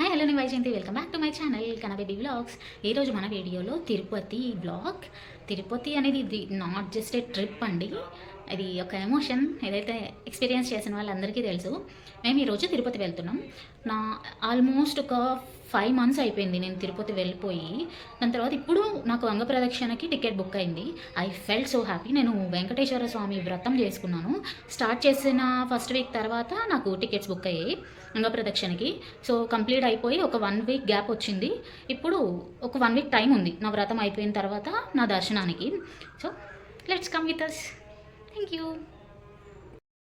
Hi hello నేను Vyjayanthi, welcome back to my channel Kanababy vlogs. ఈరోజు మన వీడియోలో తిరుపతి వ్లాగ్. తిరుపతి అనేది ఇది నాట్ జస్ట్ ఏ ట్రిప్ అండి, అది ఒక ఎమోషన్. ఏదైతే ఎక్స్పీరియన్స్ చేసిన వాళ్ళందరికీ తెలుసు. మేము ఈరోజు తిరుపతి వెళ్తున్నాం. నా ఆల్మోస్ట్ ఒక 5 months అయిపోయింది నేను తిరుపతి వెళ్ళిపోయి. దాని తర్వాత ఇప్పుడు నాకు అంగప్రదక్షిణకి టికెట్ బుక్ అయింది. I felt so happy. నేను వెంకటేశ్వర స్వామి వ్రతం చేసుకున్నాను. స్టార్ట్ చేసిన ఫస్ట్ వీక్ తర్వాత నాకు టికెట్స్ బుక్ అయ్యాయి అంగప్రదక్షిణకి. సో కంప్లీట్ అయిపోయి ఒక 1 week గ్యాప్ వచ్చింది. ఇప్పుడు ఒక 1 week టైం ఉంది నా వ్రతం అయిపోయిన తర్వాత నా దర్శనానికి. So let's come with us. Thank you.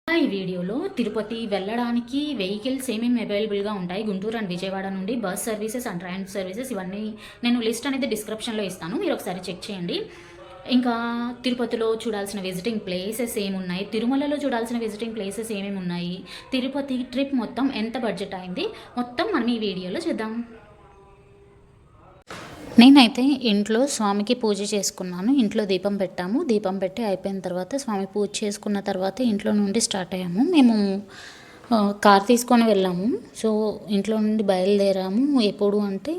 ఈ వీడియోలో తిరుపతి వెళ్ళడానికి వెహికల్స్ ఏమేమి అవైలబుల్గా ఉంటాయి గుంటూరు అండ్ విజయవాడ నుండి, bus services and train services, ఇవన్నీ నేను లిస్ట్ అనేది డిస్క్రిప్షన్లో ఇస్తాను, మీరు ఒకసారి చెక్ చేయండి. ఇంకా తిరుపతిలో చూడాల్సిన విజిటింగ్ ప్లేసెస్ ఏమున్నాయి, తిరుమలలో చూడాల్సిన విజిటింగ్ ప్లేసెస్ ఏమేమి ఉన్నాయి, తిరుపతి ట్రిప్ మొత్తం ఎంత బడ్జెట్ అయింది, మొత్తం మనం ఈ వీడియోలో చూద్దాం. నేనైతే ఇంట్లో స్వామికి పూజ చేసుకున్నాను. ఇంట్లో దీపం పెట్టాము. దీపం పెట్టి అయిపోయిన తర్వాత స్వామి పూజ చేసుకున్న తర్వాత ఇంట్లో నుండి స్టార్ట్ అయ్యాము. మేము కార్ తీసుకొని వెళ్ళాము. సో ఇంట్లో నుండి బయలుదేరాము. ఎప్పుడు అంటే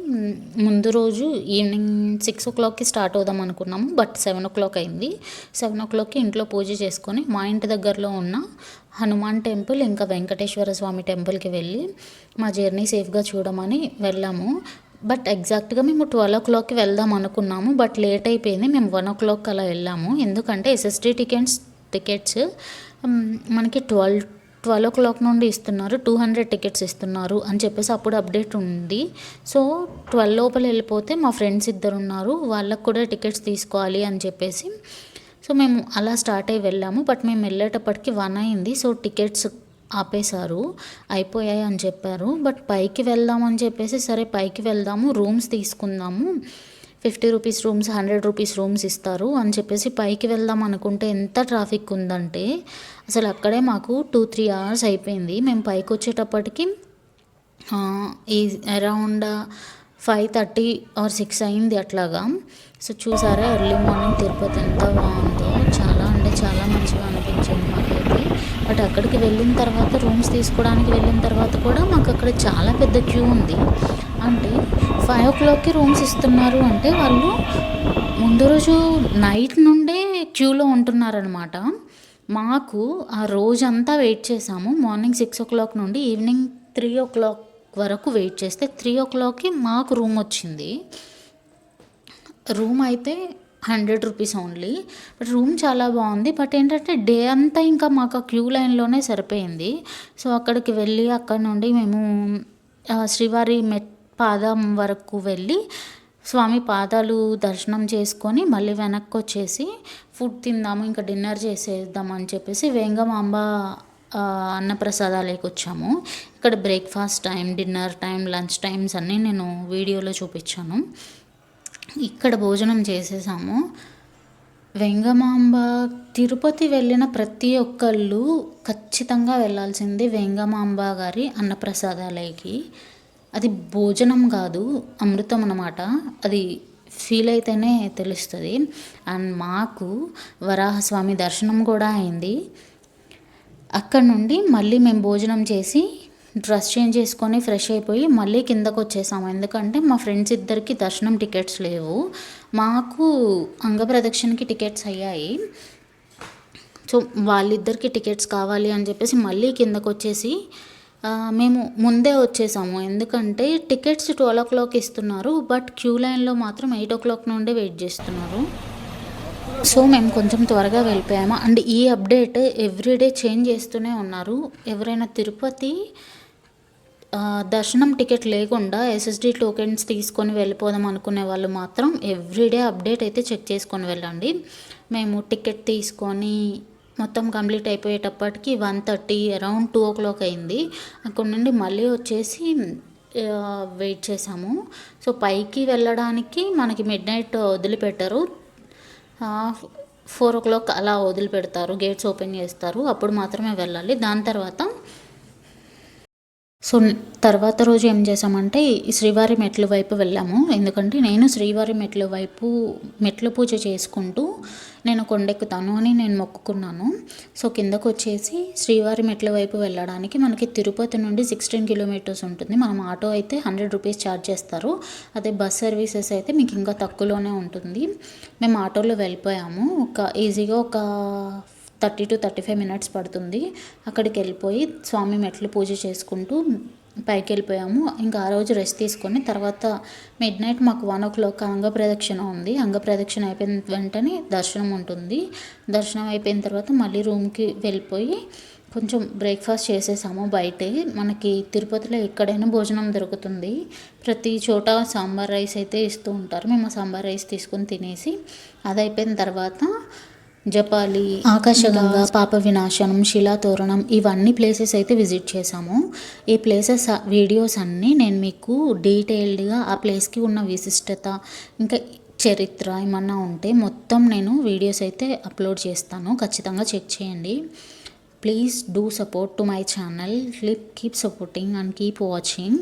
ముందు రోజు ఈవినింగ్ 6 o'clockకి స్టార్ట్ అవుదాం అనుకున్నాము. బట్ 7 o'clock అయింది. 7 o'clockకి ఇంట్లో పూజ చేసుకొని మా ఇంటి దగ్గరలో ఉన్న హనుమాన్ టెంపుల్ ఇంకా వెంకటేశ్వర స్వామి టెంపుల్కి వెళ్ళి మా జర్నీ సేఫ్గా చూడమని వెళ్ళాము. బట్ ఎగ్జాక్ట్గా మేము 12 o'clockకి వెళ్దాం అనుకున్నాము. బట్ లేట్ అయిపోయింది. మేము 1 o'clock అలా వెళ్ళాము. ఎందుకంటే ఎస్ఎస్టీ టికెట్స్ మనకి 12 o'clock నుండి ఇస్తున్నారు, 200 టికెట్స్ ఇస్తున్నారు అని చెప్పేసి అప్పుడు అప్డేట్ ఉంది. సో 12 లోపల వెళ్ళిపోతే మా ఫ్రెండ్స్ ఇద్దరు ఉన్నారు, వాళ్ళకు కూడా టికెట్స్ తీసుకోవాలి అని చెప్పేసి సో మేము అలా స్టార్ట్ అయ్యి వెళ్ళాము. బట్ మేము వెళ్ళేటప్పటికి 1 అయింది. సో టికెట్స్ ఆపేశారు, అయిపోయాయి అని చెప్పారు. బట్ పైకి వెళ్దామని చెప్పేసి సరే పైకి వెళ్దాము, రూమ్స్ తీసుకుందాము, 50 rupees రూమ్స్, 100 rupees రూమ్స్ ఇస్తారు అని చెప్పేసి పైకి వెళ్దాం అనుకుంటే ఎంత ట్రాఫిక్ ఉందంటే అసలు అక్కడే మాకు 2-3 hours అయిపోయింది. మేము పైకి వచ్చేటప్పటికి ఈ అరౌండ్ 5:30 or 6 అయింది అట్లాగా. సో చూసారా ఎర్లీ మార్నింగ్ తిరుపతి ఎంత బాగుందో, చాలా అంటే చాలా మంచిగా అనిపించింది మాకైతే. బట్ అక్కడికి వెళ్ళిన తర్వాత రూమ్స్ తీసుకోవడానికి వెళ్ళిన తర్వాత కూడా మాకు అక్కడ చాలా పెద్ద క్యూ ఉంది. అంటే 5 o'clockకి రూమ్స్ ఇస్తున్నారు అంటే వాళ్ళు ముందు రోజు నైట్ నుండే క్యూలో ఉంటున్నారనమాట. మాకు ఆ రోజంతా వెయిట్ చేసాము. మార్నింగ్ 6 o'clock నుండి ఈవినింగ్ 3 o'clock వరకు వెయిట్ చేస్తే 3 o'clockకి మాకు రూమ్ వచ్చింది. రూమ్ అయితే 100 rupees ఓన్లీ. బట్ రూమ్ చాలా బాగుంది. బట్ ఏంటంటే డే అంతా ఇంకా మాకు క్యూ లైన్లోనే సరిపోయింది. సో అక్కడికి వెళ్ళి అక్కడ నుండి మేము శ్రీవారి పాదం వరకు వెళ్ళి స్వామి పాదాలు దర్శనం చేసుకొని మళ్ళీ వెనక్కి వచ్చేసి ఫుడ్ తిందాము, ఇంకా డిన్నర్ చేసేద్దాం అని చెప్పేసి వేంగమాంబ అన్నప్రసాదాలకి వచ్చాము. ఇక్కడ breakfast time, dinner time, lunch times అన్నీ నేను వీడియోలో చూపించాను. ఇక్కడ భోజనం చేసేసాము. వెంగమాంబ తిరుపతి వెళ్ళిన ప్రతి ఒక్కళ్ళు ఖచ్చితంగా వెళ్ళాల్సింది వెంగమాంబ గారి అన్నప్రసాదాలయకి. అది భోజనం కాదు, అమృతం అన్నమాట. అది ఫీల్ అయితేనే తెలుస్తుంది. అండ్ మాకు వరాహస్వామి దర్శనం కూడా అయింది. అక్కడ నుండి మళ్ళీ మేము భోజనం చేసి డ్రెస్ చేంజ్ చేసుకొని ఫ్రెష్ అయిపోయి మళ్ళీ కిందకు వచ్చేసాము. ఎందుకంటే మా ఫ్రెండ్స్ ఇద్దరికి దర్శనం టికెట్స్ లేవు, మాకు అంగప్రదక్షిణకి టికెట్స్ అయ్యాయి. సో వాళ్ళిద్దరికి టికెట్స్ కావాలి అని చెప్పేసి మళ్ళీ కిందకు వచ్చేసి మేము ముందే వచ్చేసాము. ఎందుకంటే టికెట్స్ 12 o'clock ఇస్తున్నారు, బట్ క్యూ లైన్లో మాత్రం 8 o'clock నుండే వెయిట్ చేస్తున్నారు. సో మేము కొంచెం త్వరగా వెళ్ళిపోయాము. అండ్ ఈ అప్డేట్ ఎవ్రీడే చేంజ్ చేస్తూనే ఉన్నారు. ఎవరైనా తిరుపతి దర్శనం టికెట్ లేకుండా ఎస్ఎస్డి టోకెన్స్ తీసుకొని వెళ్ళిపోదాం అనుకునే వాళ్ళు మాత్రం ఎవ్రీడే అప్డేట్ అయితే చెక్ చేసుకొని వెళ్ళండి. మేము టికెట్ తీసుకొని మొత్తం కంప్లీట్ అయిపోయేటప్పటికి 1:30 అరౌండ్ 2 o'clock అయింది. అక్కడ నుండి మళ్ళీ వచ్చేసి వెయిట్ చేసాము. సో పైకి వెళ్ళడానికి మనకి మిడ్నైట్ వదిలిపెట్టరు, 4 o'clock అలా వదిలిపెడతారు, గేట్స్ ఓపెన్ చేస్తారు, అప్పుడు మాత్రమే వెళ్ళాలి. దాని తర్వాత సో తర్వాత రోజు ఏం చేసామంటే ఈ శ్రీవారి మెట్ల వైపు వెళ్ళాము. ఎందుకంటే నేను శ్రీవారి మెట్ల వైపు మెట్ల పూజ చేసుకుంటూ నేను కొండెక్కుతాను అని నేను మొక్కుకున్నాను. సో కిందకు వచ్చేసి శ్రీవారి మెట్ల వైపు వెళ్ళడానికి మనకి తిరుపతి నుండి 16 కిలోమీటర్స్ ఉంటుంది. మనం ఆటో అయితే 100 రూపీస్ ఛార్జ్ చేస్తారు. అదే బస్ సర్వీసెస్ అయితే మీకు ఇంకా తక్కువలోనే ఉంటుంది. మేము ఆటోలో వెళ్ళిపోయాము. ఈజీగా ఒక 30 to 35 మినిట్స్ పడుతుంది. అక్కడికి వెళ్ళిపోయి స్వామి మెట్లు పూజ చేసుకుంటూ పైకి వెళ్ళిపోయాము. ఇంకా ఆ రోజు రెస్ట్ తీసుకొని తర్వాత మిడ్నైట్ మాకు 1 o'clock అంగప్రదక్షిణ ఉంది. అంగప్రదక్షిణ అయిపోయిన వెంటనే దర్శనం ఉంటుంది. దర్శనం అయిపోయిన తర్వాత మళ్ళీ రూమ్కి వెళ్ళిపోయి కొంచెం బ్రేక్ఫాస్ట్ చేసేసాము బయటే. మనకి తిరుపతిలో ఎక్కడైనా భోజనం దొరుకుతుంది. ప్రతి చోట సాంబార్ రైస్ అయితే ఇస్తూ ఉంటారు. మేము సాంబార్ రైస్ తీసుకొని తినేసి అది అయిపోయిన తర్వాత జపాలి, ఆకాశగంగా, పాప వినాశనం, శిలాతోరణం ఇవన్నీ ప్లేసెస్ అయితే విజిట్ చేశాము. ఈ ప్లేసెస్ వీడియోస్ అన్నీ నేను మీకు డీటెయిల్డ్గా ఆ ప్లేస్కి ఉన్న విశిష్టత ఇంకా చరిత్ర ఏమన్నా ఉంటే మొత్తం నేను వీడియోస్ అయితే అప్లోడ్ చేస్తాను. ఖచ్చితంగా చెక్ చేయండి. Please do support to my channel. Keep supporting and keep watching.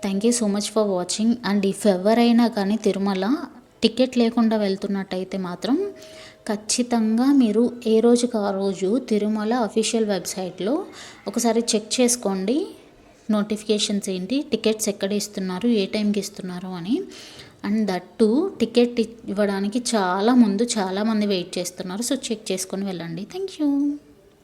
Thank you so much for watching. And if ఎవరైనా కానీ తిరుమల టికెట్ లేకుండా వెళ్తున్నట్టయితే మాత్రం ఖచ్చితంగా మీరు ఏ రోజుకి ఆ రోజు తిరుమల అఫీషియల్ వెబ్సైట్లో ఒకసారి చెక్ చేసుకోండి. నోటిఫికేషన్స్ ఏంటి, టికెట్స్ ఎక్కడ ఇస్తున్నారు, ఏ టైంకి ఇస్తున్నారు అని. అండ్ దట్టు టికెట్ ఇవ్వడానికి చాలామంది వెయిట్ చేస్తున్నారు. సో చెక్ చేసుకొని వెళ్ళండి. Thank you.